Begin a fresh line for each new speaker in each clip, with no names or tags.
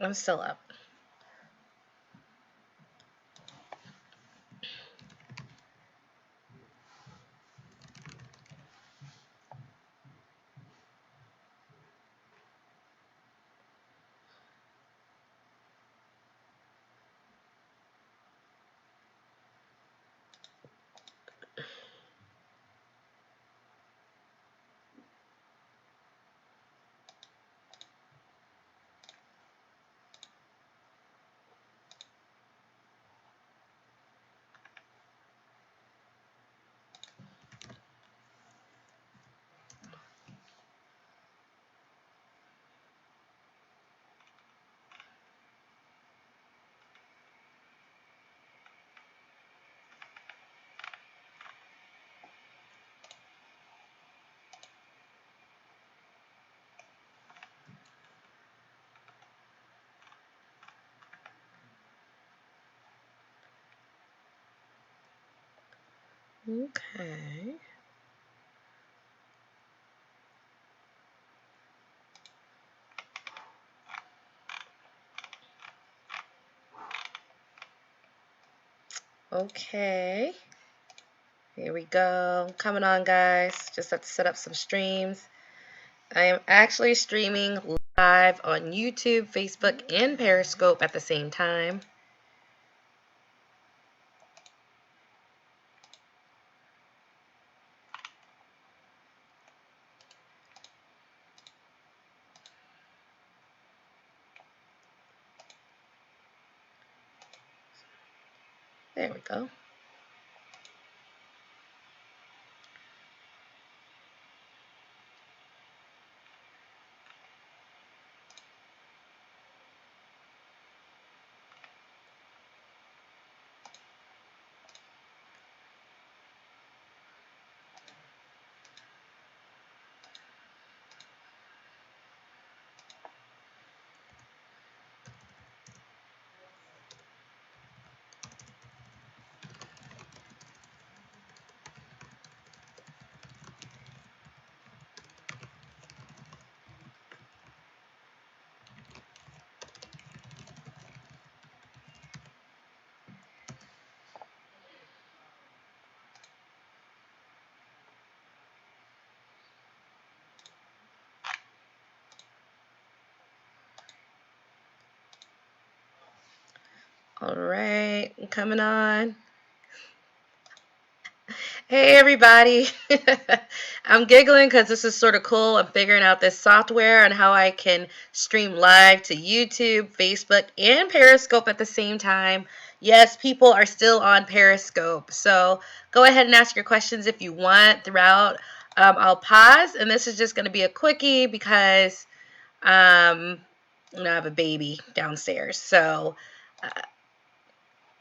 I'm still up. Okay. Okay. Here we go. Coming on, guys. Just have to set up some streams. I am actually streaming live on YouTube, Facebook, and Periscope at the same time. There we go. All right, I'm coming on. Hey everybody. I'm giggling because this is sort of cool. I'm figuring out this software and how I can stream live to YouTube, Facebook, and Periscope at the same time. Yes, people are still on Periscope. So go ahead and ask your questions if you want throughout. I'll pause, and this is just going to be a quickie because I have a baby downstairs. So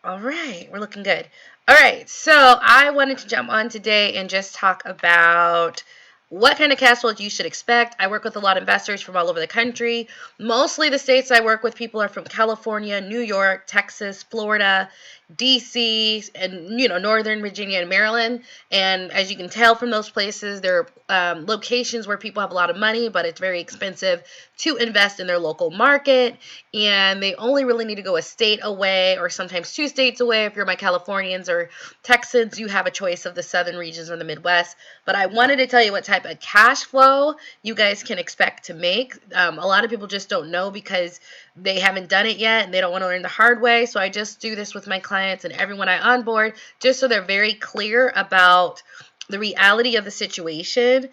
all right, we're looking good. All right, so I wanted to jump on today and just talk about what kind of cash flows you should expect. I work with a lot of investors from all over the country. Mostly the states I work with, people are from California, New York, Texas, Florida, DC, and Northern Virginia and Maryland. And as you can tell from those places, they're locations where people have a lot of money, but it's very expensive to invest in their local market. And they only really need to go a state away or sometimes 2 states away. If you're my Californians or Texans, you have a choice of the southern regions or the Midwest. But I wanted to tell you what type of cash flow you guys can expect to make. A lot of people just don't know because they haven't done it yet and they don't want to learn the hard way. So I just do this with my clients and everyone I onboard just so they're very clear about the reality of the situation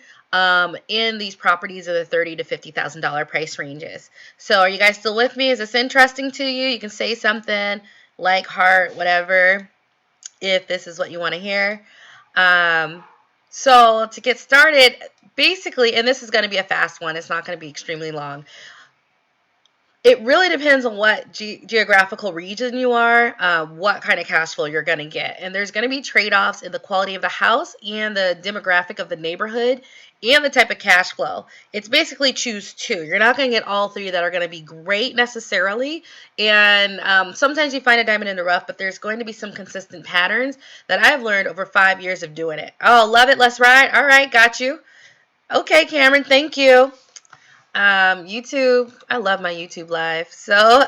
in these properties of the $30,000 to $50,000 price ranges. So are you guys still with me? Is this interesting to you? You can say something, like, heart, whatever, if this is what you want to hear. So to get started, basically, and this is going to be a fast one. It's not going to be extremely long. It really depends on what geographical region you are, what kind of cash flow you're going to get. And there's going to be trade-offs in the quality of the house and the demographic of the neighborhood and the type of cash flow. It's basically choose 2. You're not going to get all 3 that are going to be great necessarily. And sometimes you find a diamond in the rough, but there's going to be some consistent patterns that I've learned over 5 years of doing it. Oh, love it. Let's ride. All right. Got you. Okay, Cameron. Thank you. YouTube, I love my YouTube live. So,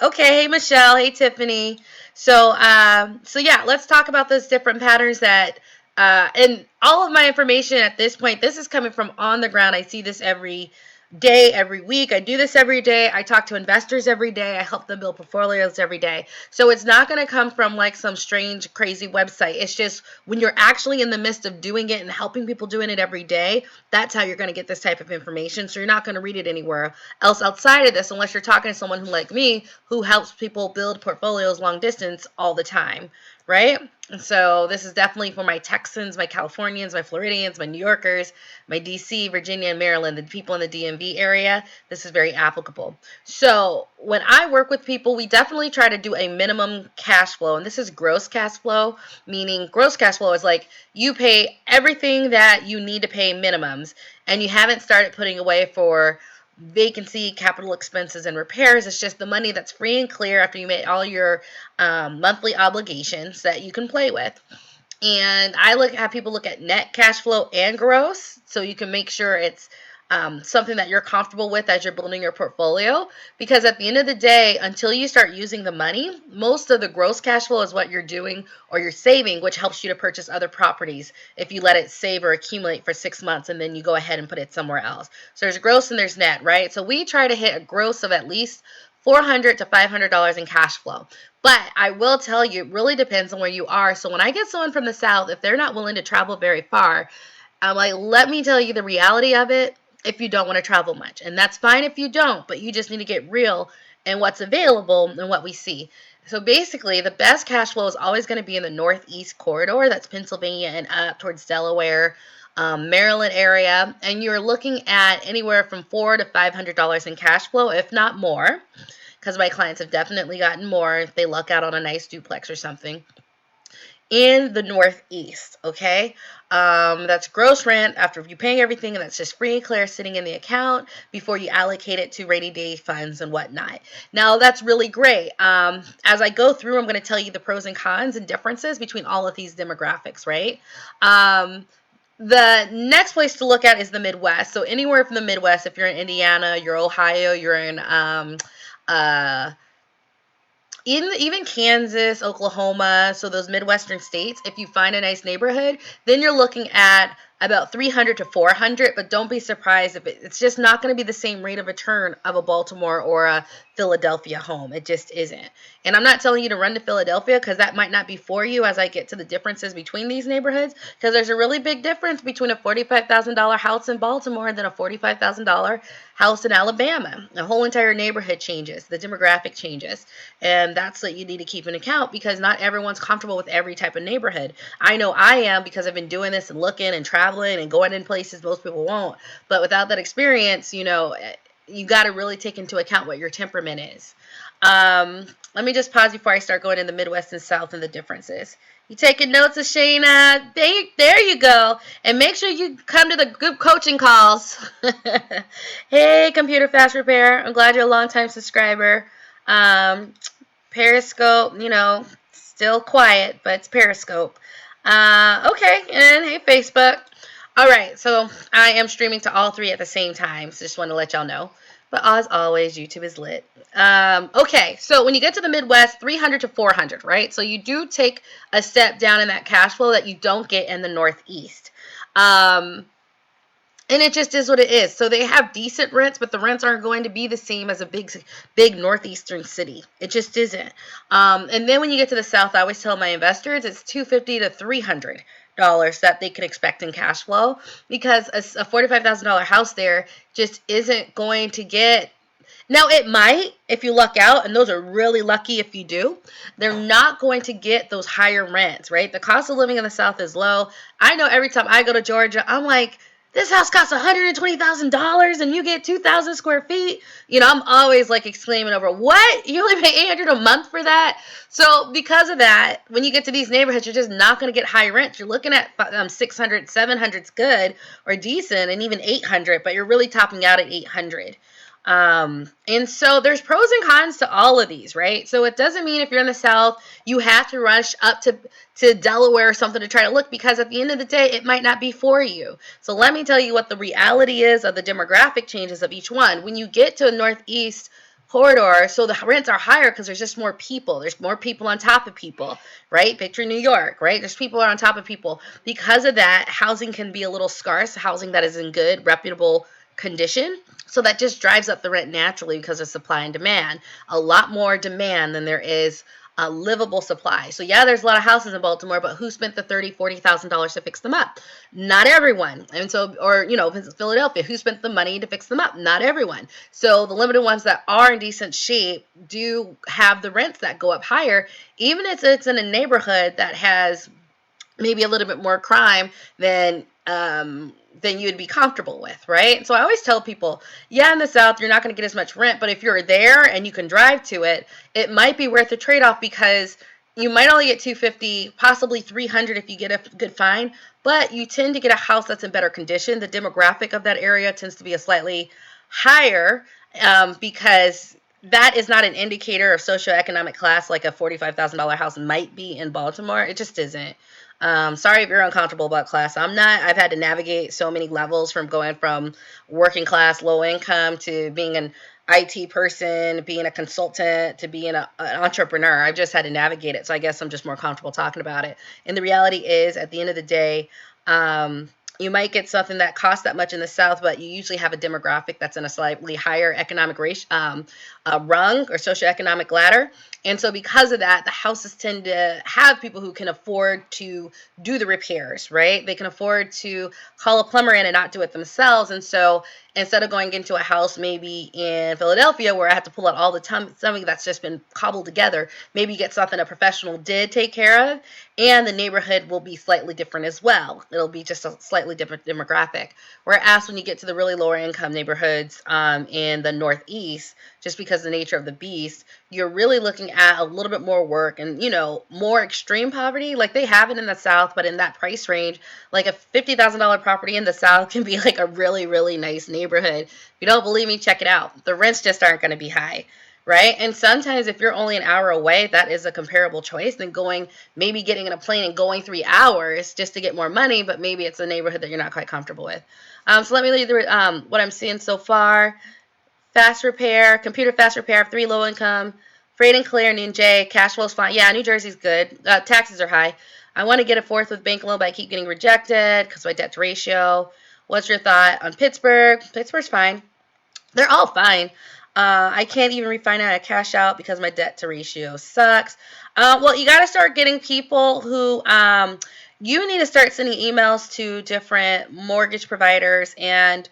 okay, hey Michelle, hey Tiffany. So yeah, let's talk about those different patterns that, and all of my information at this point, this is coming from on the ground. I see this every day, every week. I do this every day. I talk to investors every day. I help them build portfolios every day. So it's not going to come from like some strange, crazy website. It's just when you're actually in the midst of doing it and helping people doing it every day, that's how you're going to get this type of information. So you're not going to read it anywhere else outside of this unless you're talking to someone who, like me, who helps people build portfolios long distance all the time, right? So this is definitely for my Texans, my Californians, my Floridians, my New Yorkers, my DC, Virginia, and Maryland, the people in the DMV area. This is very applicable. So when I work with people, we definitely try to do a minimum cash flow. And this is gross cash flow, meaning gross cash flow is like you pay everything that you need to pay minimums, and you haven't started putting away for vacancy, capital expenses, and repairs. It's just the money that's free and clear after you made all your monthly obligations that you can play with. And I have people look at net cash flow and gross, so you can make sure it's something that you're comfortable with as you're building your portfolio. Because at the end of the day, until you start using the money, most of the gross cash flow is what you're doing or you're saving, which helps you to purchase other properties if you let it save or accumulate for 6 months and then you go ahead and put it somewhere else. So there's gross and there's net, right? So we try to hit a gross of at least $400 to $500 in cash flow. But I will tell you, it really depends on where you are. So when I get someone from the South, if they're not willing to travel very far, I'm like, let me tell you the reality of it if you don't want to travel much. And that's fine if you don't, but you just need to get real in what's available and what we see. So basically, the best cash flow is always going to be in the Northeast corridor. That's Pennsylvania and up towards Delaware, Maryland area. And you're looking at anywhere from $400 to $500 in cash flow, if not more, because my clients have definitely gotten more if they luck out on a nice duplex or something. In the Northeast, okay? That's gross rent after you paying everything, and that's just free and clear sitting in the account before you allocate it to rainy day funds and whatnot. Now, that's really great. As I go through, I'm going to tell you the pros and cons and differences between all of these demographics, right? The next place to look at is the Midwest. So anywhere from the Midwest, if you're in Indiana, you're Ohio, you're in even Kansas, Oklahoma, so those Midwestern states, if you find a nice neighborhood, then you're looking at about 300 to 400, but don't be surprised if it's just not going to be the same rate of return of a Baltimore or a Philadelphia home. It just isn't. And I'm not telling you to run to Philadelphia because that might not be for you as I get to the differences between these neighborhoods, because there's a really big difference between a $45,000 house in Baltimore and then a $45,000 house in Alabama. The whole entire neighborhood changes. The demographic changes. And that's what you need to keep in account because not everyone's comfortable with every type of neighborhood. I know I am because I've been doing this and looking and traveling and going in places most people won't. But without that experience, you got to really take into account what your temperament is. Let me just pause before I start going in the Midwest and South and the differences. You taking notes, Ashana? There you go. And make sure you come to the group coaching calls. Hey, Computer Fast Repair. I'm glad you're a long-time subscriber. Periscope, still quiet, but it's Periscope. Okay, and hey, Facebook. All right, so I am streaming to all three at the same time, so just want to let y'all know. But as always, YouTube is lit. Okay, so when you get to the Midwest, 300 to 400, right? So you do take a step down in that cash flow that you don't get in the Northeast. And it just is what it is. So they have decent rents, but the rents aren't going to be the same as a big northeastern city. It just isn't. And then when you get to the South, I always tell my investors it's $250 to $300 that they can expect in cash flow because a $45,000 house there just isn't going to get. Now, it might if you luck out, and those are really lucky if you do. They're not going to get those higher rents, right? The cost of living in the South is low. I know every time I go to Georgia, I'm like, this house costs $120,000 and you get 2,000 square feet. I'm always like exclaiming over, what? You only pay $800 a month for that? So because of that, when you get to these neighborhoods, you're just not going to get high rent. You're looking at 600, 700's good or decent, and even 800, but you're really topping out at 800. And so there's pros and cons to all of these, right? So it doesn't mean if you're in the South, you have to rush up to Delaware or something to try to look, because at the end of the day, it might not be for you. So let me tell you what the reality is of the demographic changes of each one. When you get to a Northeast corridor, so the rents are higher because there's just more people. There's more people on top of people, right? Picture New York, right? There's people on top of people. Because of that, housing can be a little scarce, housing that is in good, reputable condition. So that just drives up the rent naturally because of supply and demand. A lot more demand than there is a livable supply. So yeah, there's a lot of houses in Baltimore, but who spent the $30,000-$40,000 to fix them up? Not everyone. And so, or Philadelphia, who spent the money to fix them up? Not everyone. So the limited ones that are in decent shape do have the rents that go up higher, even if it's in a neighborhood that has maybe a little bit more crime than you'd be comfortable with, right? So I always tell people, yeah, in the South, you're not going to get as much rent, but if you're there and you can drive to it, it might be worth the trade-off, because you might only get $250, possibly $300 if you get a good find, but you tend to get a house that's in better condition. The demographic of that area tends to be a slightly higher, because that is not an indicator of socioeconomic class like a $45,000 house might be in Baltimore. It just isn't. Sorry if you're uncomfortable about class. I'm not. I've had to navigate so many levels, from going from working class, low income, to being an IT person, being a consultant, to being an entrepreneur. I've just had to navigate it. So I guess I'm just more comfortable talking about it. And the reality is, at the end of the day, you might get something that costs that much in the South, but you usually have a demographic that's in a slightly higher economic rung or socioeconomic ladder. And so because of that, the houses tend to have people who can afford to do the repairs, right? They can afford to call a plumber in and not do it themselves. And so instead of going into a house maybe in Philadelphia where I have to pull out all the time, something that's just been cobbled together, maybe you get something a professional did take care of, and the neighborhood will be slightly different as well. It'll be just a slightly different demographic. Whereas when you get to the really lower income neighborhoods in the Northeast, just because of the nature of the beast, you're really looking at a little bit more work and, more extreme poverty. Like they have it in the South, but in that price range, like a $50,000 property in the South can be like a really, really nice neighborhood. If you don't believe me, check it out. The rents just aren't going to be high, right? And sometimes if you're only an hour away, that is a comparable choice than maybe getting in a plane and going 3 hours just to get more money, but maybe it's a neighborhood that you're not quite comfortable with. So let me leave what I'm seeing so far. Fast repair, computer fast repair, 3 low income, freight and clear, Ninja, cash flow's fine. Yeah, New Jersey's good. Taxes are high. I want to get a 4th with bank loan, but I keep getting rejected because of my debt to ratio. What's your thought on Pittsburgh? Pittsburgh's fine. They're all fine. I can't even refinance a cash out because my debt to ratio sucks. Well, you got to start getting people who you need to start sending emails to different mortgage providers and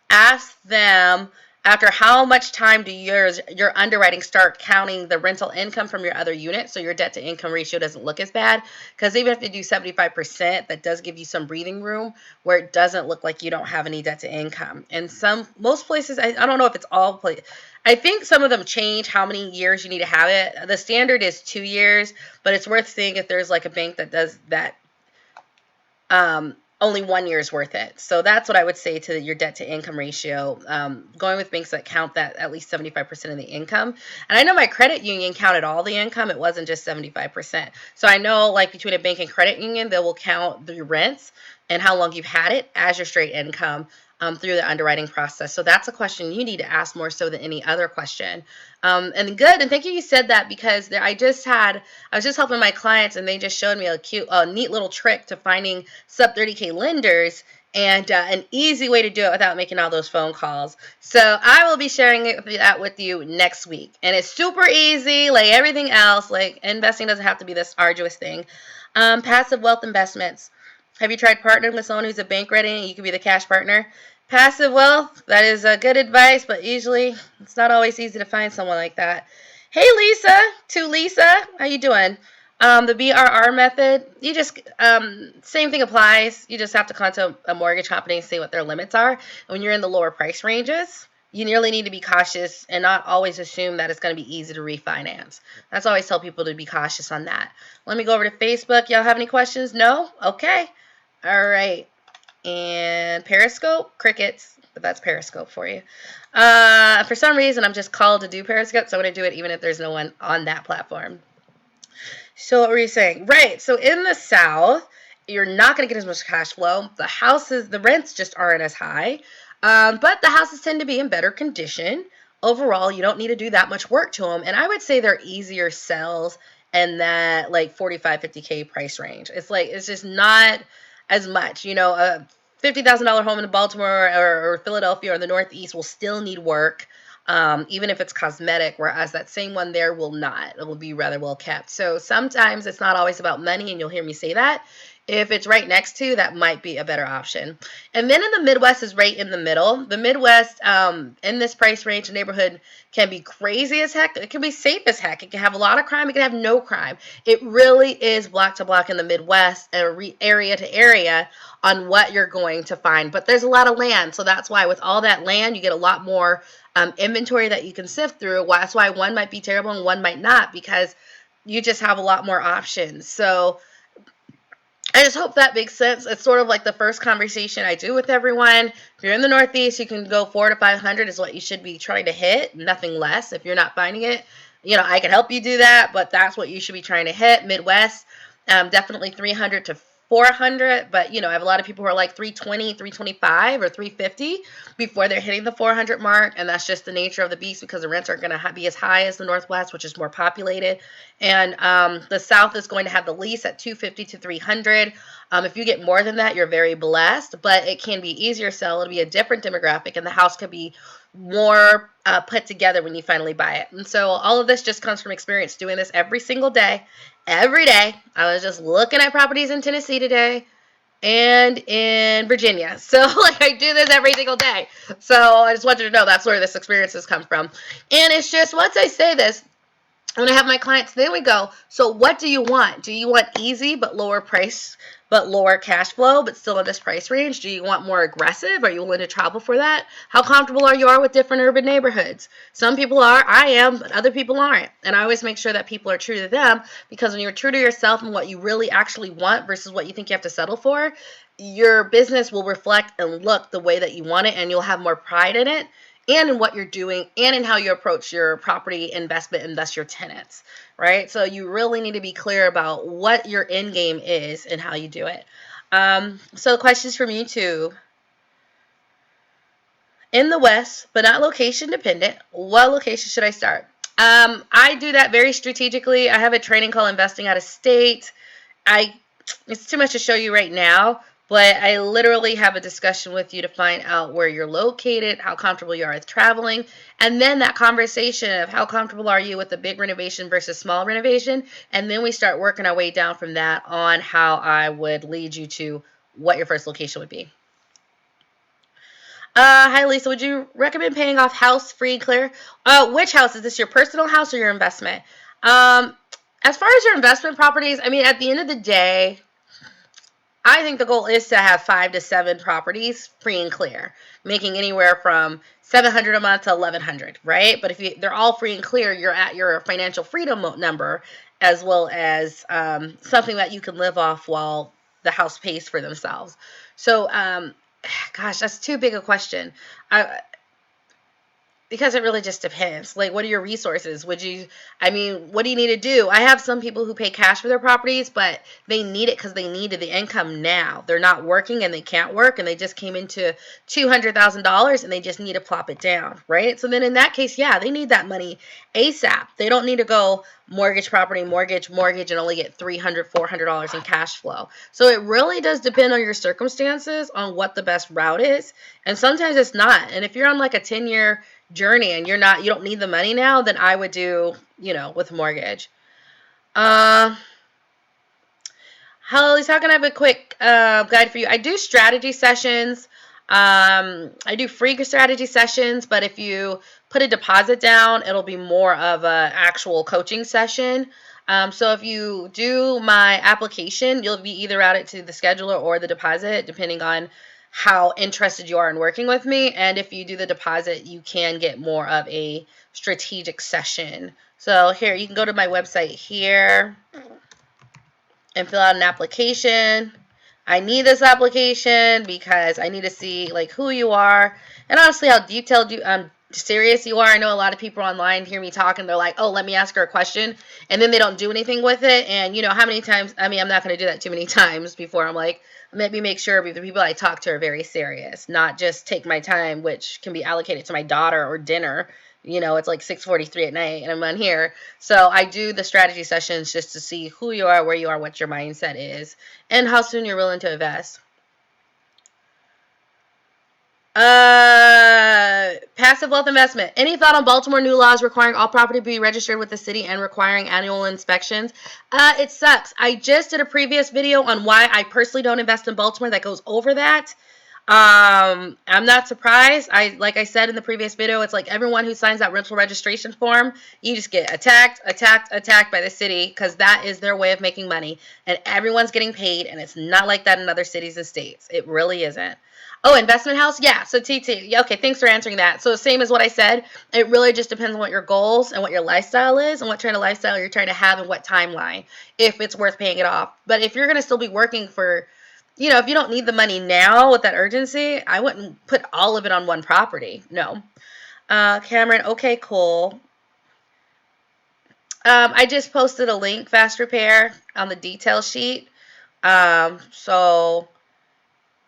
ask them, after how much time do your underwriting start counting the rental income from your other unit, so your debt to income ratio doesn't look as bad. Because even if they do 75%, that does give you some breathing room where it doesn't look like you don't have any debt to income. And most places, I don't know if it's all places, I think some of them change how many years you need to have it. The standard is 2 years, but it's worth seeing if there's like a bank that does that. Only 1 year is worth it. So that's what I would say to your debt to income ratio. Going with banks that count that at least 75% of the income. And I know my credit union counted all the income. It wasn't just 75%. So I know like between a bank and credit union, they will count the rents and how long you've had it as your straight income through the underwriting process. So that's a question you need to ask more so than any other question. And good, and thank you said that, because I was just helping my clients and they just showed me a neat little trick to finding sub 30K lenders and an easy way to do it without making all those phone calls. So I will be sharing that with you next week. And it's super easy, like everything else. Like investing doesn't have to be this arduous thing. Passive wealth investments. Have you tried partnering with someone who's a bank ready and you can be the cash partner? Passive wealth, that is good advice, but usually it's not always easy to find someone like that. Hey, Lisa, to Lisa, how you doing? The BRR method, you just, same thing applies. You just have to contact a mortgage company and see what their limits are. And when you're in the lower price ranges, you really need to be cautious and not always assume that it's going to be easy to refinance. That's always tell people to be cautious on that. Let me go over to Facebook. Y'all have any questions? No? Okay. All right. And Periscope, crickets. but that's Periscope for you. For some reason, I'm just called to do Periscope, so I'm going to do it even if there's no one on that platform. So what were you saying? Right. So in the South, you're not going to get as much cash flow. The rents just aren't as high. But the houses tend to be in better condition. Overall, you don't need to do that much work to them. And I would say they're easier sells in that like 45, 50K price range. It's just not as much. A $50,000 home in Baltimore or Philadelphia or the Northeast will still need work. Even if it's cosmetic, whereas that same one there will not. It will be rather well kept. So sometimes it's not always about money, and you'll hear me say that. If it's right next to, that might be a better option. And then in the Midwest is right in the middle. The Midwest, in this price range neighborhood, can be crazy as heck. It can be safe as heck. It can have a lot of crime. It can have no crime. It really is block to block in the Midwest and area to area on what you're going to find. But there's a lot of land, so that's why with all that land, you get a lot more inventory that you can sift through. That's why one might be terrible and one might not, because you just have a lot more options. So I just hope that makes sense. It's sort of like the first conversation I do with everyone. If you're in the Northeast, you can go 400 to 500 is what you should be trying to hit, nothing less. If you're not finding it, I can help you do that, but that's what you should be trying to hit. Midwest, definitely 300 to 400, but I have a lot of people who are like 320, 325, or 350 before they're hitting the 400 mark, and that's just the nature of the beast because the rents aren't going to be as high as the Northwest, which is more populated, and the South is going to have the lease at 250 to 300. If you get more than that, you're very blessed, but it can be easier sell. It'll be a different demographic, and the house could be more put together when you finally buy it. And so all of this just comes from experience doing this every single day. Every day. I was just looking at properties in Tennessee today and in Virginia. So I do this every single day. So I just wanted to know that's where this experience has come from. And it's just, once I say this, when I have my clients, then we go, so what do you want? Do you want easy but lower price, but lower cash flow, but still in this price range? Do you want more aggressive? Are you willing to travel for that? How comfortable are you with different urban neighborhoods? Some people are, I am, but other people aren't. And I always make sure that people are true to them, because when you're true to yourself and what you really actually want versus what you think you have to settle for, your business will reflect and look the way that you want it, and you'll have more pride in it, and in what you're doing, and in how you approach your property investment and thus your tenants, right? So you really need to be clear about what your end game is and how you do it. So questions from YouTube. In the West, but not location dependent, what location should I start? I do that very strategically. I have a training called Investing Out of State. It's too much to show you right now, but I literally have a discussion with you to find out where you're located, how comfortable you are with traveling, and then that conversation of how comfortable are you with the big renovation versus small renovation, and then we start working our way down from that on how I would lead you to what your first location would be. Hi Lisa, would you recommend paying off house free and clear? Which house? Is this your personal house or your investment? As far as your investment properties, I mean, at the end of the day, I think the goal is to have 5 to 7 properties free and clear, making anywhere from $700 a month to $1,100, right? But if they're all free and clear, you're at your financial freedom number, as well as something that you can live off while the house pays for themselves. So, gosh, that's too big a question. Because it really just depends. Like, what are your resources? What do you need to do? I have some people who pay cash for their properties, but they need it because they needed the income now. They're not working and they can't work, and they just came into $200,000 and they just need to plop it down, right? So then in that case, yeah, they need that money ASAP. They don't need to go mortgage property, mortgage, and only get $300, $400 in cash flow. So it really does depend on your circumstances on what the best route is. And sometimes it's not. And if you're on like a 10-year journey and you don't need the money now, then I would do, with mortgage. How can I have a quick guide for you? I do strategy sessions. I do free strategy sessions, but if you put a deposit down, it'll be more of an actual coaching session. So if you do my application, you'll be either routed to the scheduler or the deposit, depending on how interested you are in working with me. And if you do the deposit, you can get more of a strategic session. So here, you can go to my website here and fill out an application. I need this application because I need to see like who you are And honestly, how detailed serious you are. I know a lot of people online hear me talk and they're like, oh, let me ask her a question. And then they don't do anything with it. And how many times, I mean, I'm not going to do that too many times before I'm like, maybe make sure the people I talk to are very serious, not just take my time, which can be allocated to my daughter or dinner. It's like 6:43 at night and I'm on here. So I do the strategy sessions just to see who you are, where you are, what your mindset is, and how soon you're willing to invest. Passive wealth investment. Any thought on Baltimore new laws requiring all property to be registered with the city and requiring annual inspections? It sucks. I just did a previous video on why I personally don't invest in Baltimore that goes over that. I'm not surprised. Like I said in the previous video, it's like everyone who signs that rental registration form, you just get attacked by the city because that is their way of making money, and everyone's getting paid, and it's not like that in other cities and states. It really isn't. Oh, investment house? Yeah. So TT. Yeah, okay, thanks for answering that. So same as what I said, it really just depends on what your goals and what your lifestyle is and what kind of lifestyle you're trying to have and what timeline, if it's worth paying it off. But if you're going to still be working for, if you don't need the money now with that urgency, I wouldn't put all of it on one property. No. Cameron, okay, cool. I just posted a link, Fast Repair, on the detail sheet. So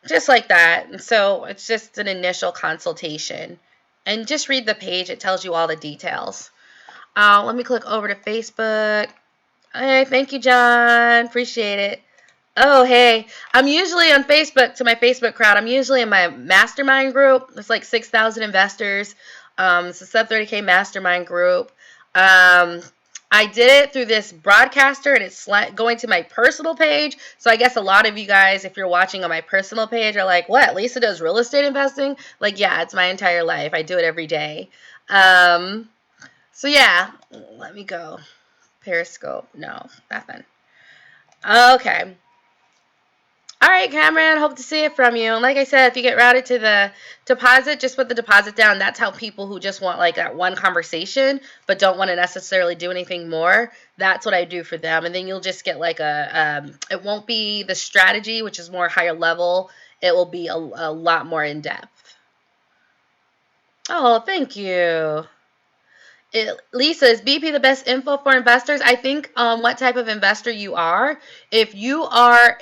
just like that. And so it's just an initial consultation. And just read the page. It tells you all the details. Let me click over to Facebook. Hey, thank you, John. Appreciate it. Oh, hey. I'm usually on Facebook, to my Facebook crowd. I'm usually in my mastermind group. It's like 6,000 investors. It's a sub 30K mastermind group. I did it through this broadcaster, and it's going to my personal page. So I guess a lot of you guys, if you're watching on my personal page, are like, what? Lisa does real estate investing? Like, yeah, it's my entire life. I do it every day. So yeah, let me go. Periscope. No, nothing. Okay. All right, Cameron, hope to see it from you. And like I said, if you get routed to the deposit, just put the deposit down. That's how people who just want like that one conversation but don't want to necessarily do anything more, that's what I do for them. And then you'll just get like it won't be the strategy, which is more higher level. It will be a lot more in depth. Oh, thank you. Lisa, is BP the best info for investors? I think what type of investor you are. If you are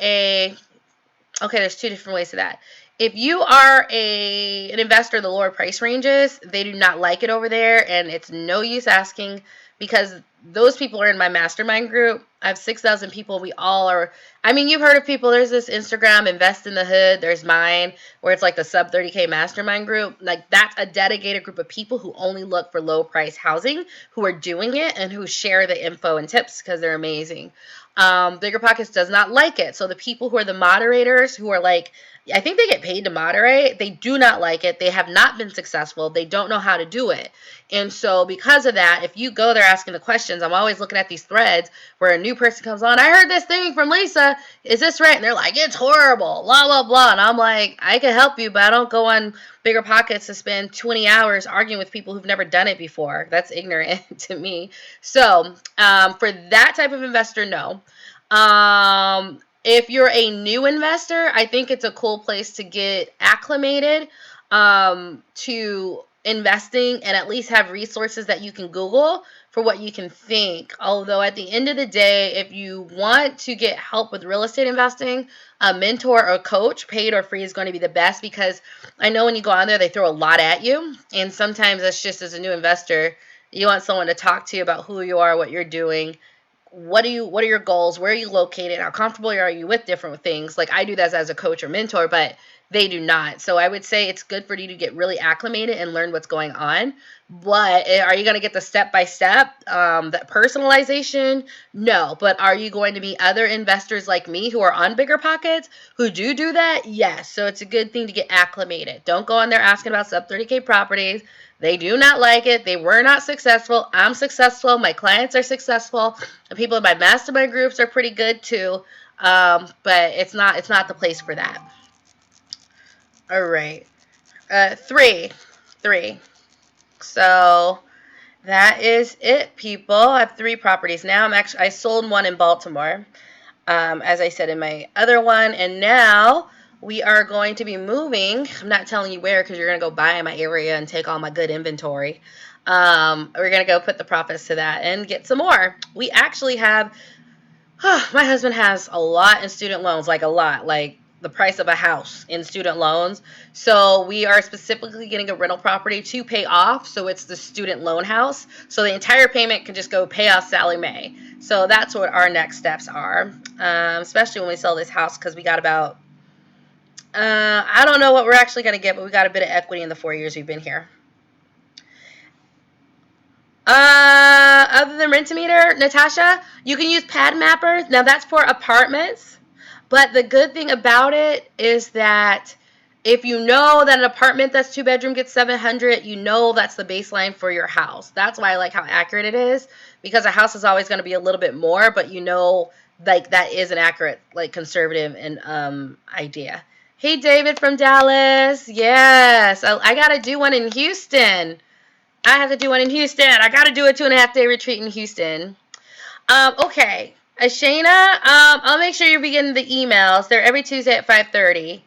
okay, there's two different ways to that. If you are an investor in the lower price ranges, they do not like it over there, and it's no use asking because those people are in my mastermind group. I have 6,000 people. We all are. I mean, you've heard of people. There's this Instagram, Invest in the Hood. There's mine, where it's like the sub 30K mastermind group. Like, that's a dedicated group of people who only look for low price housing, who are doing it, and who share the info and tips because they're amazing. Bigger Pockets does not like it. So the people who are the moderators, who are like, I think they get paid to moderate, they do not like it. They have not been successful. They don't know how to do it. And so because of that, if you go there asking the questions, I'm always looking at these threads where a new person comes on, I heard this thing from Lisa. Is this right? And they're like, it's horrible, blah, blah, blah. And I'm like, I can help you, but I don't go on Bigger Pockets to spend 20 hours arguing with people who've never done it before. That's ignorant to me. So for that type of investor, no. If you're a new investor, I think it's a cool place to get acclimated to investing and at least have resources that you can Google for what you can think. Although at the end of the day, if you want to get help with real estate investing, a mentor or coach, paid or free, is going to be the best because I know when you go on there, they throw a lot at you. And sometimes that's just as a new investor, you want someone to talk to you about who you are, what you're doing, what are your goals, where are you located, how comfortable are you with different things. Like I do that as a coach or mentor, but they do not. So I would say it's good for you to get really acclimated and learn what's going on. But are you going to get the step-by-step, that personalization? No. But are you going to meet other investors like me who are on Bigger Pockets who do that? Yes. So it's a good thing to get acclimated. Don't go on there asking about sub 30K properties. They do not like it. They were not successful. I'm successful. My clients are successful. The people in my mastermind groups are pretty good too. But it's not the place for that. All right. Three. So that is it, people. I have 3 properties now. I sold one in Baltimore, as I said in my other one, and now we are going to be moving. I'm not telling you where because you're going to go buy in my area and take all my good inventory. We're going to go put the profits to that and get some more. We actually have, my husband has a lot in student loans, like a lot, like the price of a house in student loans. So we are specifically getting a rental property to pay off. So it's the student loan house. So the entire payment can just go pay off Sally Mae. So that's what our next steps are, especially when we sell this house because we got about, I don't know what we're actually going to get, but we got a bit of equity in the 4 years we've been here. Other than Rent-A-Meter, Natasha, you can use Pad Mappers. Now that's for apartments, but the good thing about it is that if you know that an apartment that's 2 bedroom gets 700, you know that's the baseline for your house. That's why I like how accurate it is, because a house is always going to be a little bit more, but you know, like that is an accurate, like conservative and idea. Hey, David from Dallas. Yes, I got to do one in Houston. I have to do one in Houston. I got to do a 2.5 day retreat in Houston. Okay. Ashana, I'll make sure you're getting the emails. They're every Tuesday at 5:30.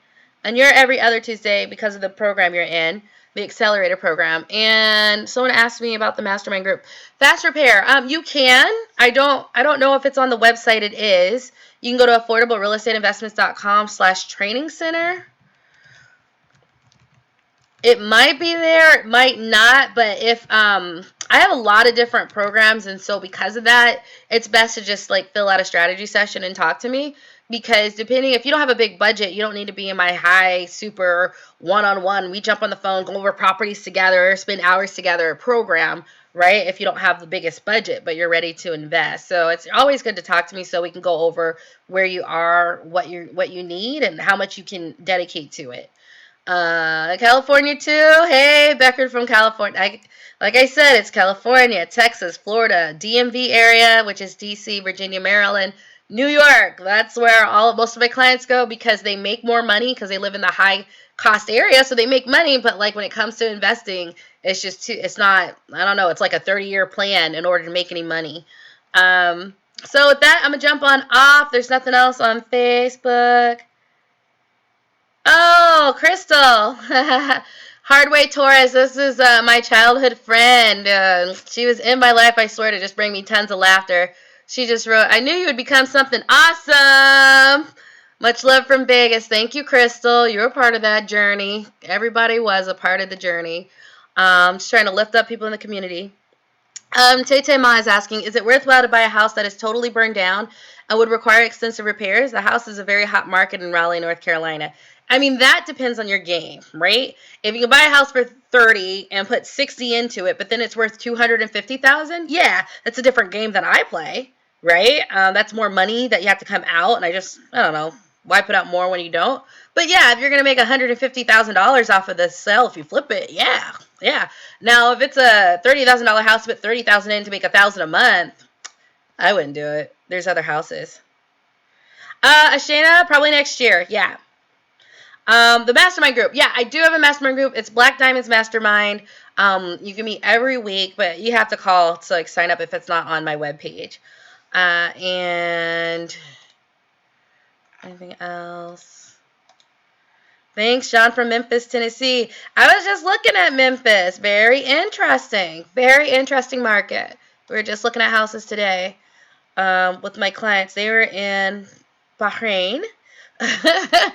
And you're every other Tuesday because of the program you're in, the accelerator program. And someone asked me about the mastermind group. Fast Repair. You can. I don't know if it's on the website. It is. You can go to affordablerealestateinvestments.com/training center. It might be there, it might not, but if I have a lot of different programs, and so because of that, it's best to just like fill out a strategy session and talk to me, because depending, if you don't have a big budget, you don't need to be in my high super one-on-one, we jump on the phone, go over properties together, spend hours together program, right? If you don't have the biggest budget, but you're ready to invest. So it's always good to talk to me so we can go over where you are, what you need, and how much you can dedicate to it. California too. Hey, Becker from California. Like I said, it's California, Texas, Florida, DMV area, which is DC, Virginia, Maryland, New York. That's where most of my clients go because they make more money because they live in the high cost area, so they make money. But like when it comes to investing, it's just it's not. I don't know. It's like a 30-year plan in order to make any money. So with that, I'm gonna jump on off. There's nothing else on Facebook. Oh, Crystal. Hardway Torres, this is my childhood friend. She was in my life, I swear, to just bring me tons of laughter. She just wrote, I knew you would become something awesome. Much love from Vegas. Thank you, Crystal. You were part of that journey. Everybody was a part of the journey. Just trying to lift up people in the community. Tay Ma is asking, is it worthwhile to buy a house that is totally burned down and would require extensive repairs? The house is a very hot market in Raleigh, North Carolina. I mean, that depends on your game, right? If you can buy a house for 30 and put 60 into it, but then it's worth 250,000, yeah, that's a different game than I play, right? That's more money that you have to come out, and I don't know, why put out more when you don't? But yeah, if you're gonna make $150,000 off of the sale if you flip it, yeah. Now, if it's a $30,000 house, put $30,000 in to make $1,000 a month, I wouldn't do it. There's other houses. Ashana, probably next year, yeah. The mastermind group. Yeah, I do have a mastermind group. It's Black Diamonds Mastermind. You can meet every week, but you have to call to like sign up if it's not on my webpage. And anything else? Thanks, John from Memphis, Tennessee. I was just looking at Memphis. Very interesting. Very interesting market. We were just looking at houses today with my clients. They were in Bahrain. I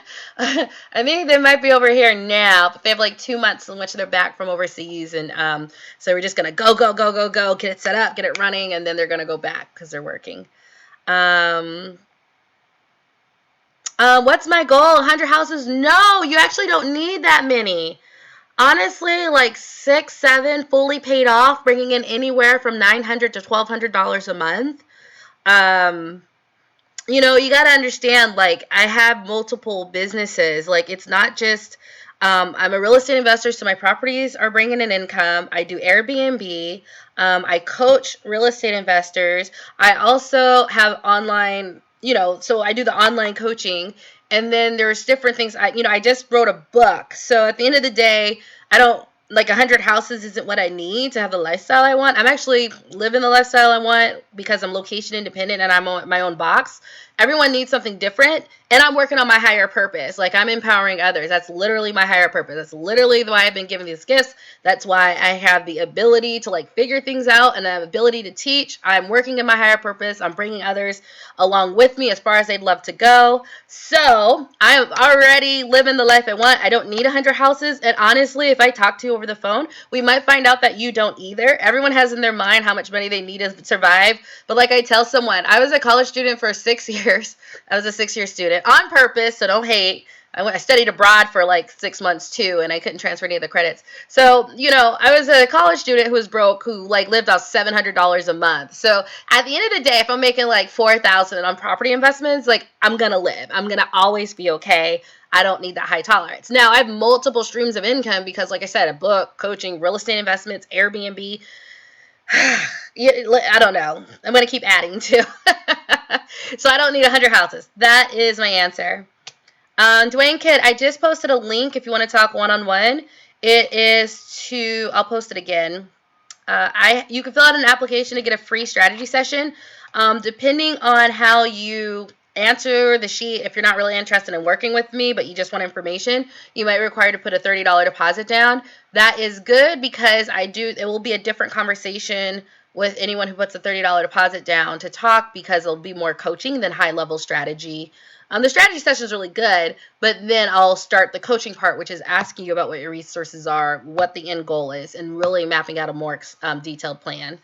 think they might be over here now, but they have like 2 months in which they're back from overseas, and so we're just gonna go, get it set up, get it running, and then they're gonna go back because they're working. What's my goal? 100 houses? No, you actually don't need that many. Honestly, like 6, 7 fully paid off, bringing in anywhere from $900 to $1,200 a month. You got to understand, like, I have multiple businesses. Like, it's not just, I'm a real estate investor, so my properties are bringing in income. I do Airbnb. I coach real estate investors. I also have online, so I do the online coaching. And then there's different things. I just wrote a book. So at the end of the day, I don't like 100 houses isn't what I need to have the lifestyle I want. I'm actually living the lifestyle I want because I'm location independent and I'm on my own box. Everyone needs something different, and I'm working on my higher purpose. Like, I'm empowering others. That's literally my higher purpose. That's literally why I've been given these gifts. That's why I have the ability to like figure things out and the ability to teach. I'm working in my higher purpose. I'm bringing others along with me as far as they'd love to go. So I am already living the life I want. I don't need 100 houses. And honestly, if I talk to you over the phone, we might find out that you don't either. Everyone has in their mind how much money they need to survive. But like I tell someone, I was a college student for 6 years. I was a 6-year student on purpose, so don't hate. I studied abroad for like 6 months too, and I couldn't transfer any of the credits. So, I was a college student who was broke, who like lived off $700 a month. So at the end of the day, if I'm making like $4,000 on property investments, like I'm gonna live. I'm gonna always be okay. I don't need that high tolerance. Now I have multiple streams of income because, like I said, a book, coaching, real estate investments, Airbnb. I don't know. I'm gonna keep adding too. So I don't need 100 houses. That is my answer. Dwayne Kidd, I just posted a link if you want to talk one-on-one. It is I'll post it again. You can fill out an application to get a free strategy session. Depending on how you answer the sheet, if you're not really interested in working with me, but you just want information, you might require to put a $30 deposit down. That is good because it will be a different conversation with anyone who puts a $30 deposit down to talk, because it'll be more coaching than high level strategy. The strategy session is really good, but then I'll start the coaching part, which is asking you about what your resources are, what the end goal is, and really mapping out a more detailed plan.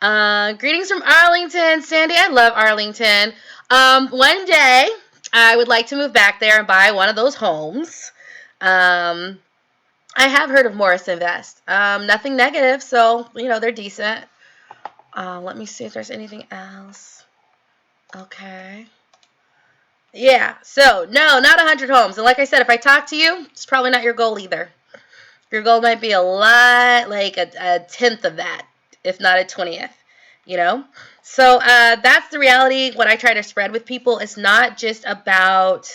Greetings from Arlington. Sandy, I love Arlington. One day, I would like to move back there and buy one of those homes. I have heard of Morris Invest. Nothing negative, so, they're decent. Let me see if there's anything else. Okay. Yeah, so no, not 100 homes. And like I said, if I talk to you, it's probably not your goal either. Your goal might be a lot, like a tenth of that, if not a 20th, So that's the reality. What I try to spread with people is not just about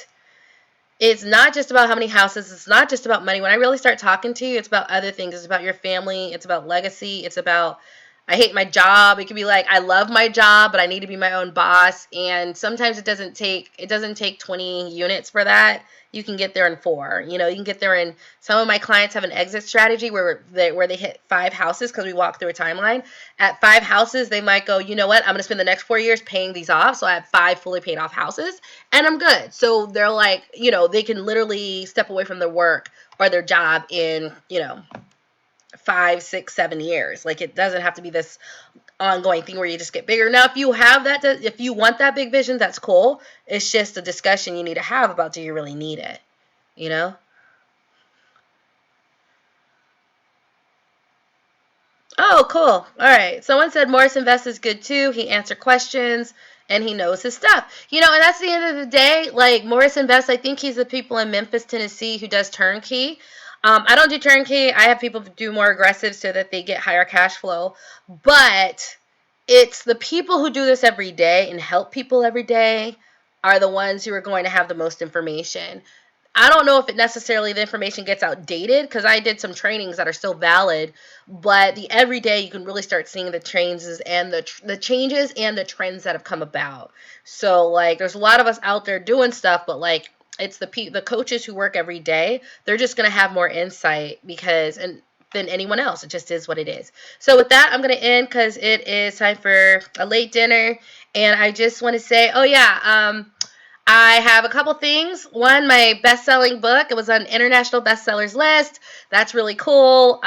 how many houses. It's not just about money. When I really start talking to you, it's about other things. It's about your family. It's about legacy. It's about, I hate my job. It could be like, I love my job, but I need to be my own boss. And sometimes it doesn't take 20 units for that. You can get there in 4. You can get there in, some of my clients have an exit strategy where they hit 5 houses, because we walk through a timeline. At 5 houses, they might go, you know what, I'm going to spend the next 4 years paying these off. So I have 5 fully paid off houses and I'm good. So they're like, they can literally step away from their work or their job in, 5, 6, 7 years. Like, it doesn't have to be this ongoing thing where you just get bigger. Now, if you want that big vision, that's cool. It's just a discussion you need to have about, do you really need it? Oh, cool. All right. Someone said Morris Invest is good too. He answered questions and he knows his stuff. And that's the end of the day. Like, Morris Invest, I think he's the people in Memphis, Tennessee who does turnkey. I don't do turnkey. I have people do more aggressive so that they get higher cash flow. But it's the people who do this every day and help people every day are the ones who are going to have the most information. I don't know if the information gets outdated, because I did some trainings that are still valid, but the everyday you can really start seeing the changes and the changes and the trends that have come about. So like, there's a lot of us out there doing stuff, but like, it's the coaches who work every day. They're just going to have more insight than anyone else. It just is what it is. So with that, I'm going to end because it is time for a late dinner. And I just want to say, I have a couple things. One, my best-selling book. It was on international bestsellers list. That's really cool.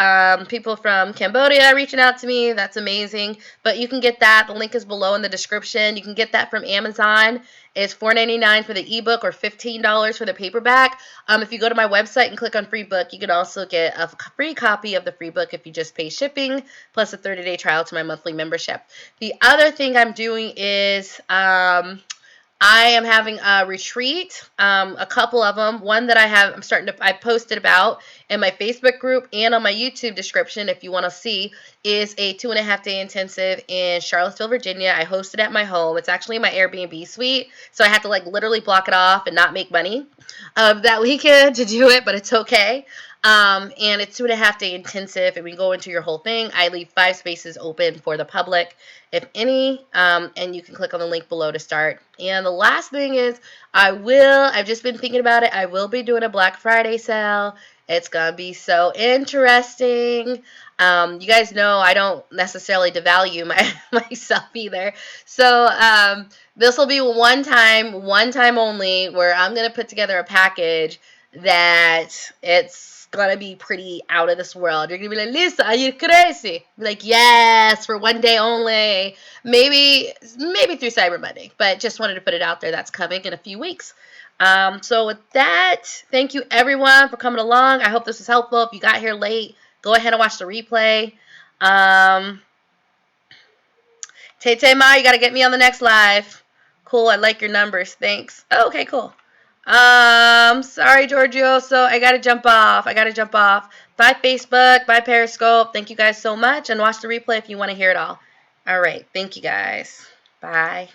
People from Cambodia reaching out to me. That's amazing. But you can get that. The link is below in the description. You can get that from Amazon. It's $4.99 for the ebook or $15 for the paperback. If you go to my website and click on free book, you can also get a free copy of the free book if you just pay shipping, plus a 30-day trial to my monthly membership. The other thing I'm doing is I am having a retreat, a couple of them. One that I posted about in my Facebook group and on my YouTube description, if you want to see, is a 2.5-day intensive in Charlottesville, Virginia. I host it at my home. It's actually my Airbnb suite, so I have to like literally block it off and not make money that weekend to do it, but it's okay. And it's 2.5 day intensive, and we go into your whole thing. I leave 5 spaces open for the public, if any, and you can click on the link below to start. And the last thing is, I've just been thinking about it, I will be doing a Black Friday sale. It's going to be so interesting. You guys know I don't necessarily devalue myself either. So this will be one time only, where I'm going to put together a package that it's gonna be pretty out of this world. You're gonna be like, Lisa, are you crazy? Be like, yes, for one day only. Maybe through Cyber Monday, but just wanted to put it out there. That's coming in a few weeks. So with that, thank you everyone for coming along. I hope this was helpful. If you got here late, go ahead and watch the replay. Tay Ma, you gotta get me on the next live. Cool, I like your numbers. Thanks. Oh, okay, cool. Sorry, Giorgio. So I gotta jump off. Bye, Facebook. Bye, Periscope. Thank you guys so much, and watch the replay if you want to hear it all. All right. Thank you guys. Bye.